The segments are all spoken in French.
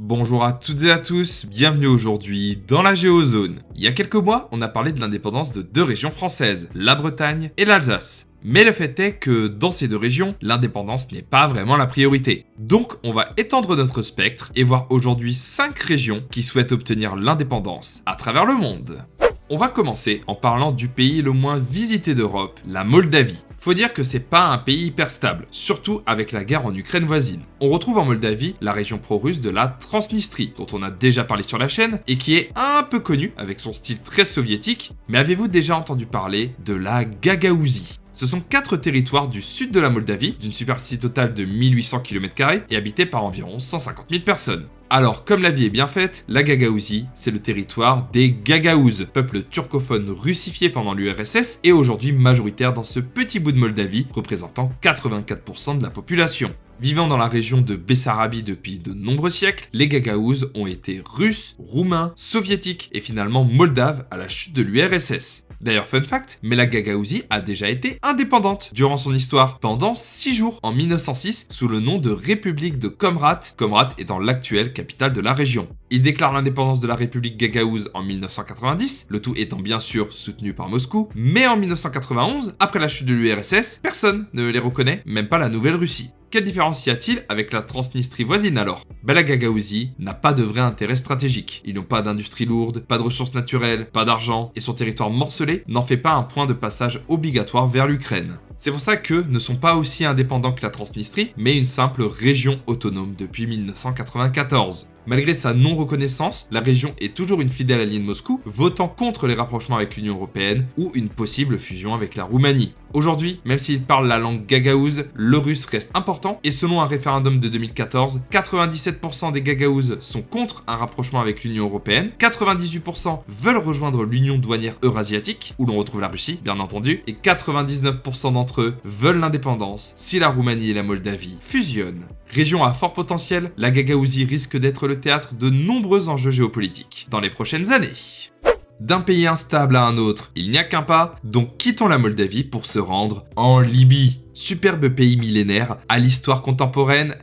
Bonjour à toutes et à tous, bienvenue aujourd'hui dans la Géozone. Il y a quelques mois, on a parlé de l'indépendance de deux régions françaises, la Bretagne et l'Alsace. Mais le fait est que dans ces deux régions, l'indépendance n'est pas vraiment la priorité. Donc on va étendre notre spectre et voir aujourd'hui 5 régions qui souhaitent obtenir l'indépendance à travers le monde. On va commencer en parlant du pays le moins visité d'Europe, la Moldavie. Faut dire que c'est pas un pays hyper stable, surtout avec la guerre en Ukraine voisine. On retrouve en Moldavie la région pro-russe de la Transnistrie, dont on a déjà parlé sur la chaîne, et qui est un peu connue avec son style très soviétique, mais avez-vous déjà entendu parler de la Gagaouzie ? Ce sont 4 territoires du sud de la Moldavie, d'une superficie totale de 1800 km² et habités par environ 150 000 personnes. Alors, comme la vie est bien faite, la Gagaouzie, c'est le territoire des Gagaouzes, peuple turcophone russifié pendant l'URSS et aujourd'hui majoritaire dans ce petit bout de Moldavie, représentant 84% de la population. Vivant dans la région de Bessarabie depuis de nombreux siècles, les Gagaouzes ont été russes, roumains, soviétiques et finalement moldaves à la chute de l'URSS. D'ailleurs, fun fact, mais la Gagaouzie a déjà été indépendante durant son histoire, pendant 6 jours, en 1906, sous le nom de République de Comrat, Comrat étant l'actuelle capitale de la région. Il déclare l'indépendance de la République gagaouze en 1990, le tout étant bien sûr soutenu par Moscou, mais en 1991, après la chute de l'URSS, personne ne les reconnaît, même pas la Nouvelle-Russie. Quelle différence y a-t-il avec la Transnistrie voisine alors ? La Gagaouzie n'a pas de vrai intérêt stratégique. Ils n'ont pas d'industrie lourde, pas de ressources naturelles, pas d'argent, et son territoire morcelé n'en fait pas un point de passage obligatoire vers l'Ukraine. C'est pour ça qu'eux ne sont pas aussi indépendants que la Transnistrie, mais une simple région autonome depuis 1994. Malgré sa non-reconnaissance, la région est toujours une fidèle alliée de Moscou, votant contre les rapprochements avec l'Union européenne ou une possible fusion avec la Roumanie. Aujourd'hui, même s'ils parlent la langue gagaouze, le russe reste important et selon un référendum de 2014, 97% des gagaouzes sont contre un rapprochement avec l'Union européenne, 98% veulent rejoindre l'Union douanière eurasiatique, où l'on retrouve la Russie, bien entendu, et 99% d'entre eux veulent l'indépendance si la Roumanie et la Moldavie fusionnent. Région à fort potentiel, la Gagaouzie risque d'être le théâtre de nombreux enjeux géopolitiques dans les prochaines années. D'un pays instable à un autre, il n'y a qu'un pas, donc quittons la Moldavie pour se rendre en Libye. Superbe pays millénaire à l'histoire contemporaine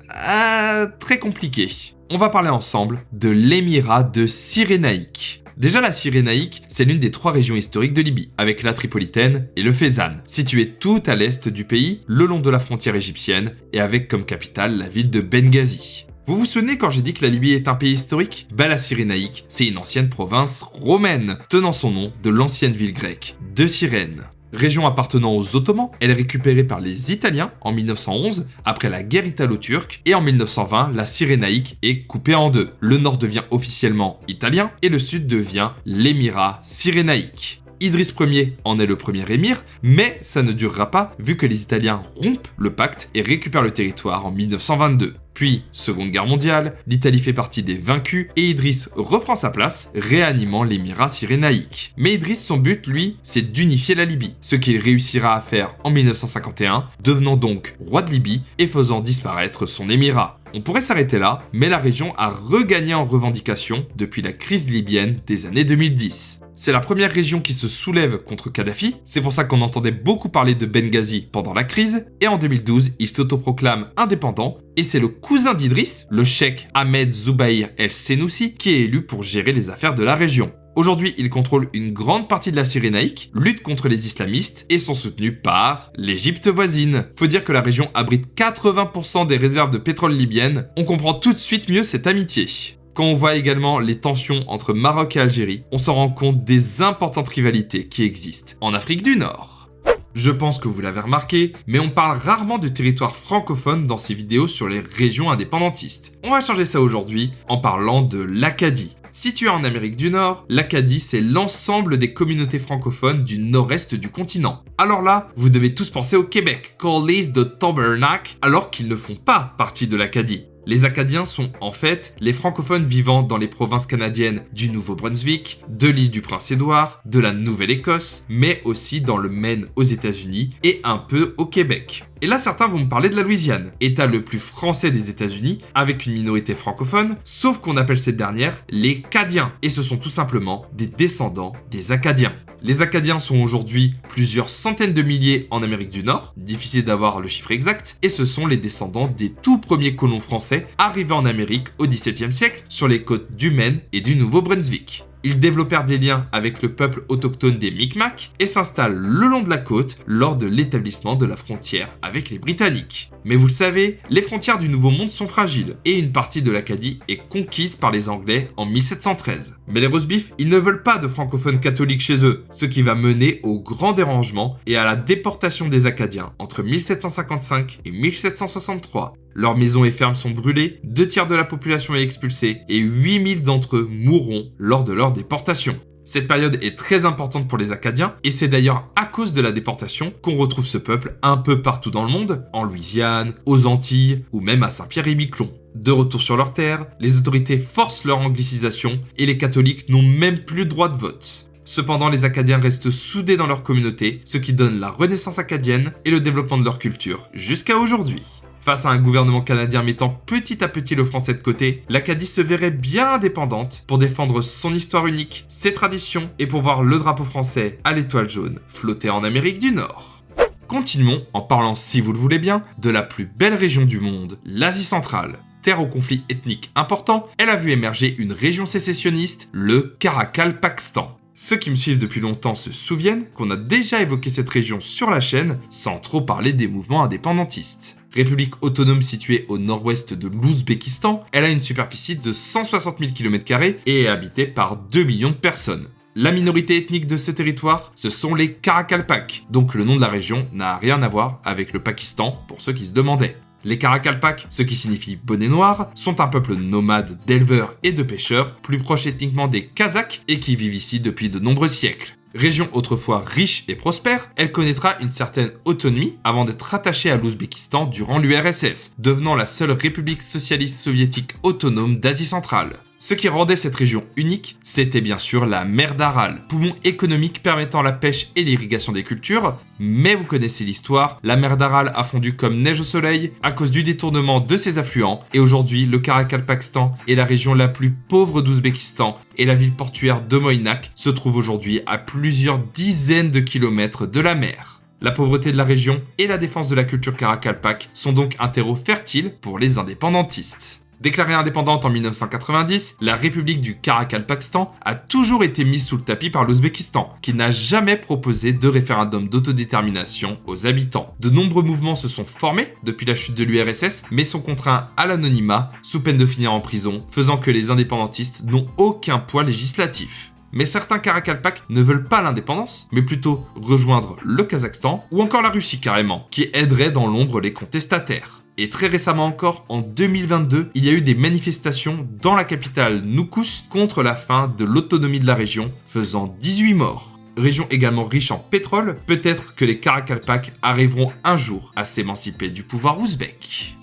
très compliquée. On va parler ensemble de l'émirat de Cyrénaïque. Déjà, la Cyrénaïque, c'est l'une des 3 régions historiques de Libye, avec la Tripolitaine et le Fezzan, situées tout à l'est du pays, le long de la frontière égyptienne, et avec comme capitale la ville de Benghazi. Vous vous souvenez quand j'ai dit que la Libye est un pays historique ? La Cyrénaïque, c'est une ancienne province romaine, tenant son nom de l'ancienne ville grecque, de Cyrène. Région appartenant aux Ottomans, elle est récupérée par les Italiens en 1911, après la guerre italo-turque, et en 1920, la Cyrénaïque est coupée en deux. Le nord devient officiellement italien, et le sud devient l'émirat cyrénaïque. Idriss Ier en est le premier émir, mais ça ne durera pas vu que les Italiens rompent le pacte et récupèrent le territoire en 1922. Puis, Seconde Guerre mondiale, l'Italie fait partie des vaincus et Idriss reprend sa place, réanimant l'émirat cyrénaïque. Mais Idriss, son but, lui, c'est d'unifier la Libye, ce qu'il réussira à faire en 1951, devenant donc roi de Libye et faisant disparaître son émirat. On pourrait s'arrêter là, mais la région a regagné en revendication depuis la crise libyenne des années 2010. C'est la première région qui se soulève contre Kadhafi, c'est pour ça qu'on entendait beaucoup parler de Benghazi pendant la crise, et en 2012, il s'autoproclame indépendant, et c'est le cousin d'Idriss, le cheikh Ahmed Zoubair el-Senoussi, qui est élu pour gérer les affaires de la région. Aujourd'hui, il contrôle une grande partie de la Cyrénaïque, lutte contre les islamistes et sont soutenus par l'Égypte voisine. Faut dire que la région abrite 80% des réserves de pétrole libyennes, on comprend tout de suite mieux cette amitié. Quand on voit également les tensions entre Maroc et Algérie, on s'en rend compte des importantes rivalités qui existent en Afrique du Nord. Je pense que vous l'avez remarqué, mais on parle rarement de territoire francophone dans ces vidéos sur les régions indépendantistes. On va changer ça aujourd'hui en parlant de l'Acadie. Située en Amérique du Nord, l'Acadie, c'est l'ensemble des communautés francophones du nord-est du continent. Alors là, vous devez tous penser au Québec, Callies de Tabernac, alors qu'ils ne font pas partie de l'Acadie. Les Acadiens sont en fait les francophones vivant dans les provinces canadiennes du Nouveau-Brunswick, de l'île du Prince-Édouard, de la Nouvelle-Écosse, mais aussi dans le Maine aux États-Unis et un peu au Québec. Et là, certains vont me parler de la Louisiane, état le plus français des États-Unis, avec une minorité francophone, sauf qu'on appelle cette dernière les Cadiens, et ce sont tout simplement des descendants des Acadiens. Les Acadiens sont aujourd'hui plusieurs centaines de milliers en Amérique du Nord, difficile d'avoir le chiffre exact, et ce sont les descendants des tout premiers colons français Français arrivaient en Amérique au XVIIe siècle sur les côtes du Maine et du Nouveau-Brunswick. Ils développèrent des liens avec le peuple autochtone des Micmacs et s'installent le long de la côte lors de l'établissement de la frontière avec les Britanniques. Mais vous le savez, les frontières du Nouveau Monde sont fragiles et une partie de l'Acadie est conquise par les Anglais en 1713. Mais les Rosebifs, ils ne veulent pas de francophones catholiques chez eux, ce qui va mener au grand dérangement et à la déportation des Acadiens entre 1755 et 1763. Leurs maisons et fermes sont brûlées, 2/3 de la population est expulsée et 8000 d'entre eux mourront lors de leur déportation. Cette période est très importante pour les Acadiens et c'est d'ailleurs à cause de la déportation qu'on retrouve ce peuple un peu partout dans le monde, en Louisiane, aux Antilles ou même à Saint-Pierre-et-Miquelon. De retour sur leurs terres, les autorités forcent leur anglicisation et les catholiques n'ont même plus le droit de vote. Cependant, les Acadiens restent soudés dans leur communauté, ce qui donne la renaissance acadienne et le développement de leur culture jusqu'à aujourd'hui. Face à un gouvernement canadien mettant petit à petit le français de côté, l'Acadie se verrait bien indépendante pour défendre son histoire unique, ses traditions et pour voir le drapeau français à l'étoile jaune flotter en Amérique du Nord. Continuons en parlant, si vous le voulez bien, de la plus belle région du monde, l'Asie centrale. Terre au conflit ethnique important, elle a vu émerger une région sécessionniste, le Karakalpakstan. Ceux qui me suivent depuis longtemps se souviennent qu'on a déjà évoqué cette région sur la chaîne sans trop parler des mouvements indépendantistes. République autonome située au nord-ouest de l'Ouzbékistan, elle a une superficie de 160 000 km² et est habitée par 2 millions de personnes. La minorité ethnique de ce territoire, ce sont les Karakalpaks, donc le nom de la région n'a rien à voir avec le Pakistan pour ceux qui se demandaient. Les Karakalpaks, ce qui signifie bonnet noir, sont un peuple nomade d'éleveurs et de pêcheurs, plus proche ethniquement des Kazakhs et qui vivent ici depuis de nombreux siècles. Région autrefois riche et prospère, elle connaîtra une certaine autonomie avant d'être rattachée à l'Ouzbékistan durant l'URSS, devenant la seule république socialiste soviétique autonome d'Asie centrale. Ce qui rendait cette région unique, c'était bien sûr la mer d'Aral, poumon économique permettant la pêche et l'irrigation des cultures, mais vous connaissez l'histoire, la mer d'Aral a fondu comme neige au soleil à cause du détournement de ses affluents, et aujourd'hui le Karakalpakstan est la région la plus pauvre d'Ouzbékistan, et la ville portuaire de Moïnak se trouve aujourd'hui à plusieurs dizaines de kilomètres de la mer. La pauvreté de la région et la défense de la culture karakalpak sont donc un terreau fertile pour les indépendantistes. Déclarée indépendante en 1990, la République du Karakalpakstan a toujours été mise sous le tapis par l'Ouzbékistan, qui n'a jamais proposé de référendum d'autodétermination aux habitants. De nombreux mouvements se sont formés depuis la chute de l'URSS, mais sont contraints à l'anonymat, sous peine de finir en prison, faisant que les indépendantistes n'ont aucun poids législatif. Mais certains Karakalpaks ne veulent pas l'indépendance, mais plutôt rejoindre le Kazakhstan ou encore la Russie carrément, qui aiderait dans l'ombre les contestataires. Et très récemment encore, en 2022, il y a eu des manifestations dans la capitale Noukous contre la fin de l'autonomie de la région, faisant 18 morts. Région également riche en pétrole, peut-être que les Karakalpaks arriveront un jour à s'émanciper du pouvoir ouzbek.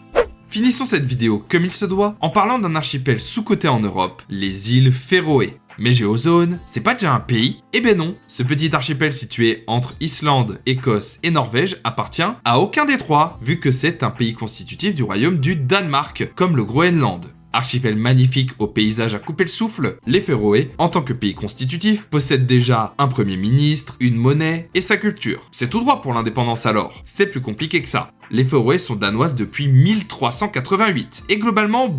Finissons cette vidéo comme il se doit en parlant d'un archipel sous-coté en Europe, les îles Féroé. Mais Géozone, c'est pas déjà un pays? Eh ben non, ce petit archipel situé entre Islande, Écosse et Norvège appartient à aucun des trois, vu que c'est un pays constitutif du royaume du Danemark, comme le Groenland. Archipel magnifique au paysage à couper le souffle, les Féroé, en tant que pays constitutif, possèdent déjà un premier ministre, une monnaie et sa culture. C'est tout droit pour l'indépendance alors, c'est plus compliqué que ça. Les Féroé sont danoises depuis 1388, et globalement,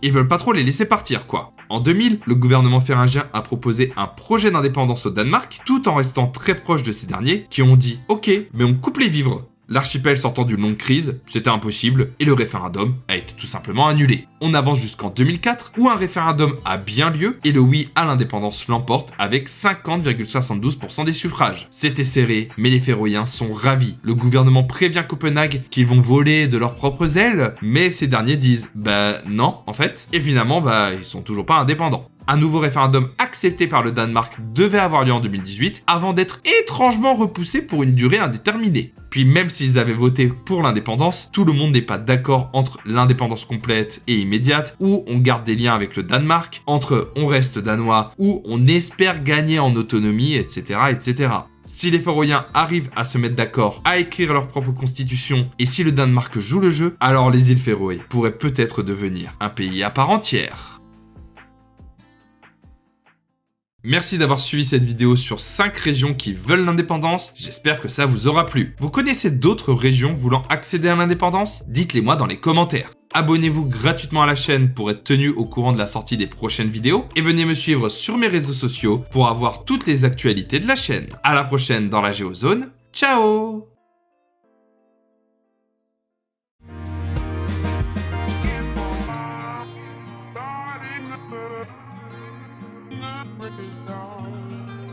ils veulent pas trop les laisser partir quoi. En 2000, le gouvernement pharynggien a proposé un projet d'indépendance au Danemark, tout en restant très proche de ces derniers, qui ont dit « Ok, mais on coupe les vivres ». L'archipel sortant d'une longue crise, c'était impossible, et le référendum a été tout simplement annulé. On avance jusqu'en 2004, où un référendum a bien lieu, et le oui à l'indépendance l'emporte avec 50,72% des suffrages. C'était serré, mais les Féroïens sont ravis. Le gouvernement prévient Copenhague qu'ils vont voler de leurs propres ailes, mais ces derniers disent « Bah non, en fait », et finalement, ils sont toujours pas indépendants. Un nouveau référendum accepté par le Danemark devait avoir lieu en 2018 avant d'être étrangement repoussé pour une durée indéterminée. Puis même s'ils avaient voté pour l'indépendance, tout le monde n'est pas d'accord entre l'indépendance complète et immédiate, ou on garde des liens avec le Danemark, entre on reste danois, ou on espère gagner en autonomie, etc. etc. Si les Féroïens arrivent à se mettre d'accord, à écrire leur propre constitution, et si le Danemark joue le jeu, alors les îles Féroé pourraient peut-être devenir un pays à part entière. Merci d'avoir suivi cette vidéo sur 5 régions qui veulent l'indépendance, j'espère que ça vous aura plu. Vous connaissez d'autres régions voulant accéder à l'indépendance? Dites-les moi dans les commentaires. abonnez-vous gratuitement à la chaîne pour être tenu au courant de la sortie des prochaines vidéos et venez me suivre sur mes réseaux sociaux pour avoir toutes les actualités de la chaîne. À la prochaine dans la Géozone, ciao! Not really down.